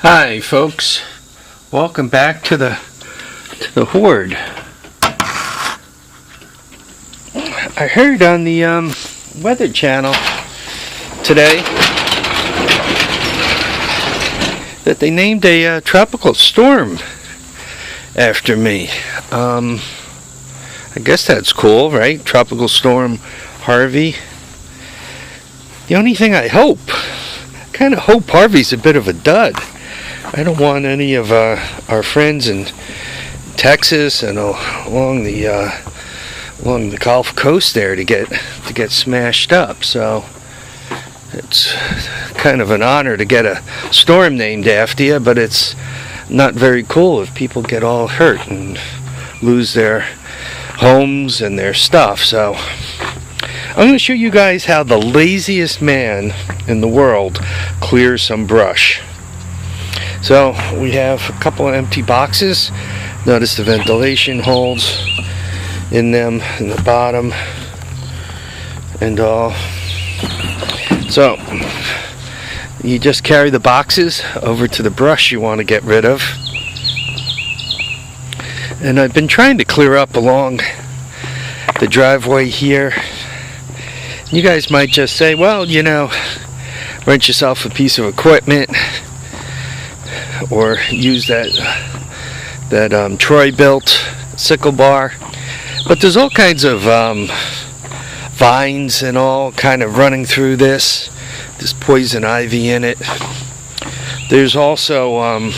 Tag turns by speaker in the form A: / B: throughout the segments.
A: Hi folks, welcome back to the Hoard. I heard on the Weather Channel today that they named a tropical storm after me. I guess that's cool, right? Tropical Storm Harvey. The only thing I kind of hope Harvey's a bit of a dud. I don't want any of our friends in Texas and along the Gulf Coast there to get smashed up. So it's kind of an honor to get a storm named after you, but it's not very cool if people get all hurt and lose their homes and their stuff. So I'm going to show you guys how the laziest man in the world clears some brush. So we have a couple of empty boxes. Notice the ventilation holes in them in the bottom and all. So you just carry the boxes over to the brush you want to get rid of. And I've been trying to clear up along the driveway here. You guys might just say, well, you know, rent yourself a piece of equipment or use that Troy built sickle bar. But there's all kinds of vines and all kind of running through this. There's poison ivy in it. There's also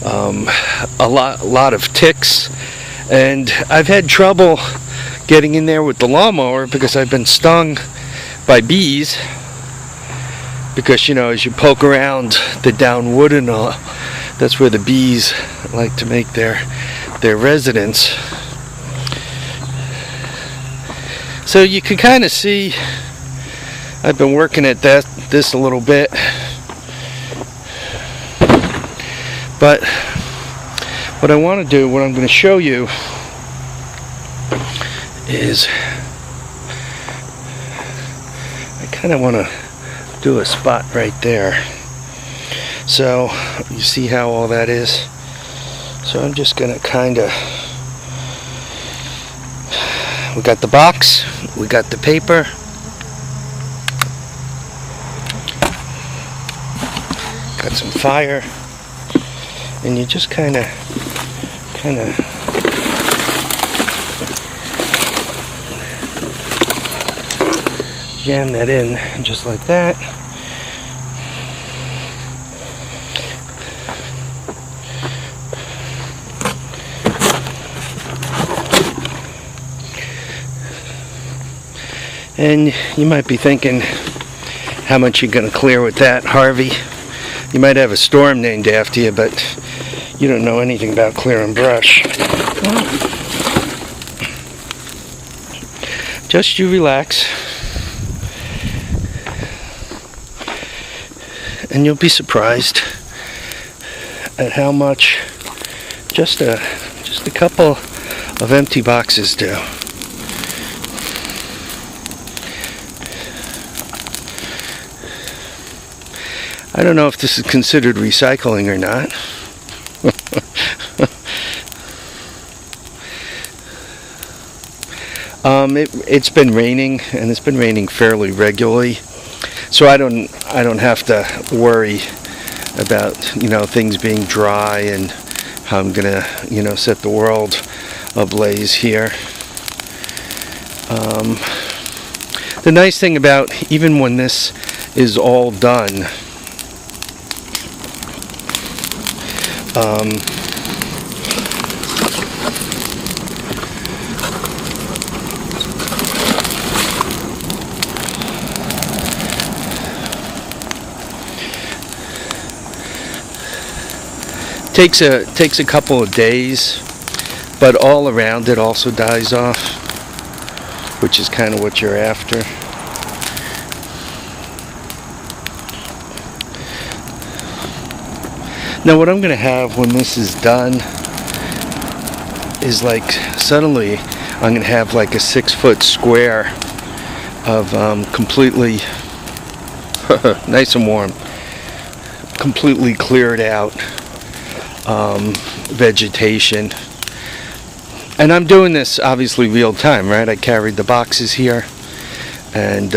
A: a lot of ticks, and I've had trouble getting in there with the lawnmower because I've been stung by bees. Because, you know, as you poke around the down wood and all, that's where the bees like to make their residence. So you can kind of see I've been working at this a little bit. But what I want to do, what I'm going to show you is I kind of want to do a spot right there. So you see how all that is. So I'm just gonna kind of, we got the box, we got the paper, got some fire, and you just kind of jam that in just like that. And you might be thinking, how much you gonna clear with that, Harvey? You might have a storm named after you, but you don't know anything about clearing brush. Just you relax. And you'll be surprised at how much just a couple of empty boxes do. I don't know if this is considered recycling or not. It's been raining, and it's been raining fairly regularly. So I don't have to worry about, you know, things being dry and how I'm gonna, you know, set the world ablaze here. The nice thing about, even when this is all done, takes a couple of days, but all around it also dies off, which is kind of what you're after. Now what I'm going to have when this is done is, like, suddenly I'm going to have like a 6-foot square of completely nice and warm completely cleared out vegetation. And I'm doing this obviously real time, right? I carried the boxes here, and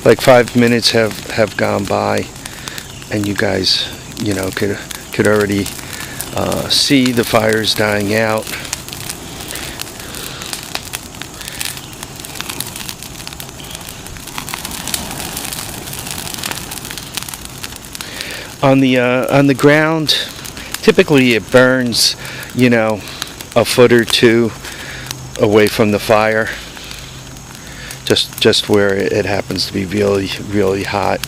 A: like 5 minutes have gone by, and you guys, you know, could already see the fires dying out. On the ground, typically it burns, you know, a foot or two away from the fire. Just where it happens to be really hot,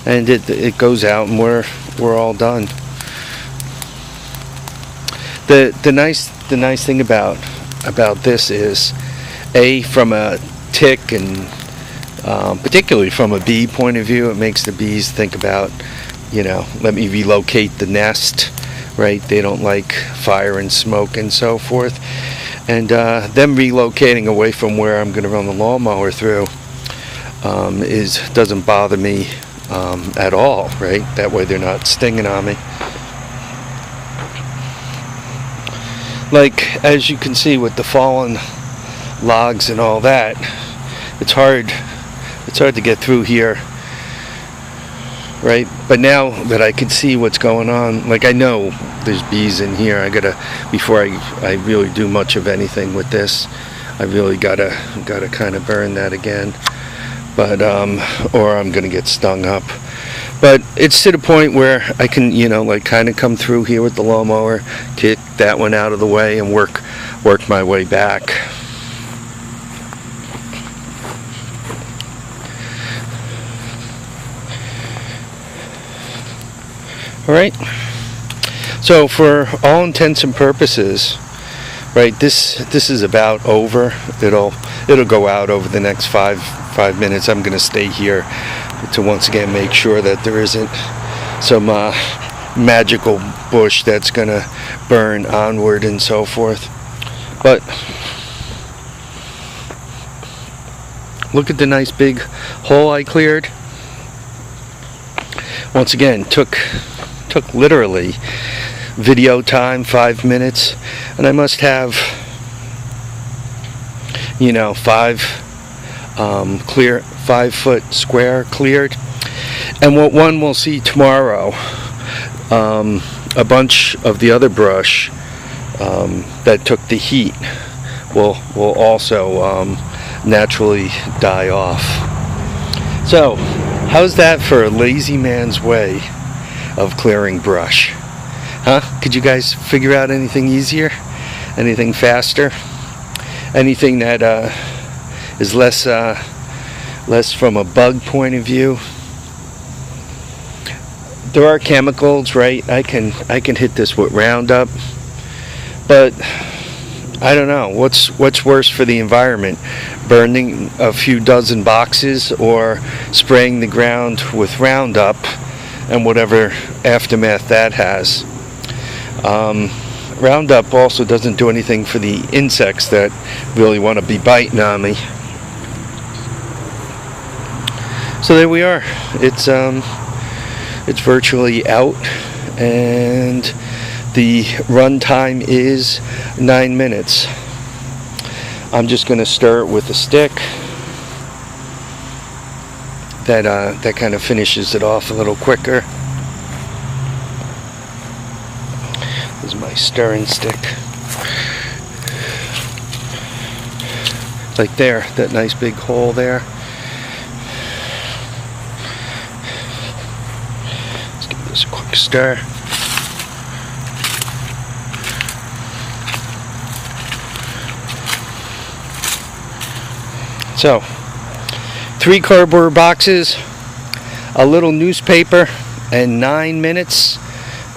A: and it goes out, and we're all done. The nice thing about this is, from a tick and particularly from a bee point of view, it makes the bees think about, you know, let me relocate the nest, right? They don't like fire and smoke and so forth. And them relocating away from where I'm going to run the lawnmower through doesn't bother me at all, right? That way they're not stinging on me. Like, as you can see with the fallen logs and all that, it's hard to get through here, right? But now that I can see what's going on, like I know there's bees in here, before I really do much of anything with this, I really gotta kind of burn that again, but or I'm gonna get stung up. But it's to the point where I can, you know, like kind of come through here with the lawnmower, kick that one out of the way, and work my way back. Alright, so for all intents and purposes, right, this is about over. It'll go out over the next five minutes. I'm going to stay here to once again make sure that there isn't some magical bush that's going to burn onward and so forth. But look at the nice big hole I cleared. Once again, took literally video time, 5 minutes, and I must have, you know, 5 foot square cleared. And what one will see tomorrow, a bunch of the other brush that took the heat will also naturally die off. So how's that for a lazy man's way of clearing brush? Huh? Could you guys figure out anything easier? Anything faster? Anything that is less from a bug point of view? There are chemicals, right? I can hit this with Roundup, but I don't know what's worse for the environment, burning a few dozen boxes or spraying the ground with Roundup and whatever aftermath that has. Roundup also doesn't do anything for the insects that really want to be biting on me. So there we are. It's virtually out, and the run time is 9 minutes. I'm just going to stir it with a stick. That kind of finishes it off a little quicker. This is my stirring stick. Like there, that nice big hole there. Let's give this a quick stir. So, 3 cardboard boxes, a little newspaper, and 9 minutes,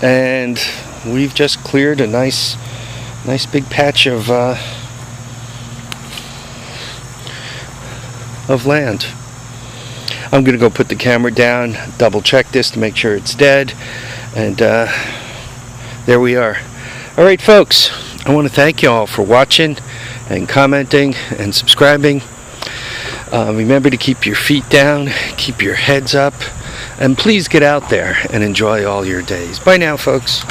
A: and we've just cleared a nice big patch of land. I'm gonna go put the camera down, double check this to make sure it's dead, and there we are. Alright folks, I want to thank you all for watching and commenting and subscribing. Remember to keep your feet down, keep your heads up, and please get out there and enjoy all your days. Bye now folks.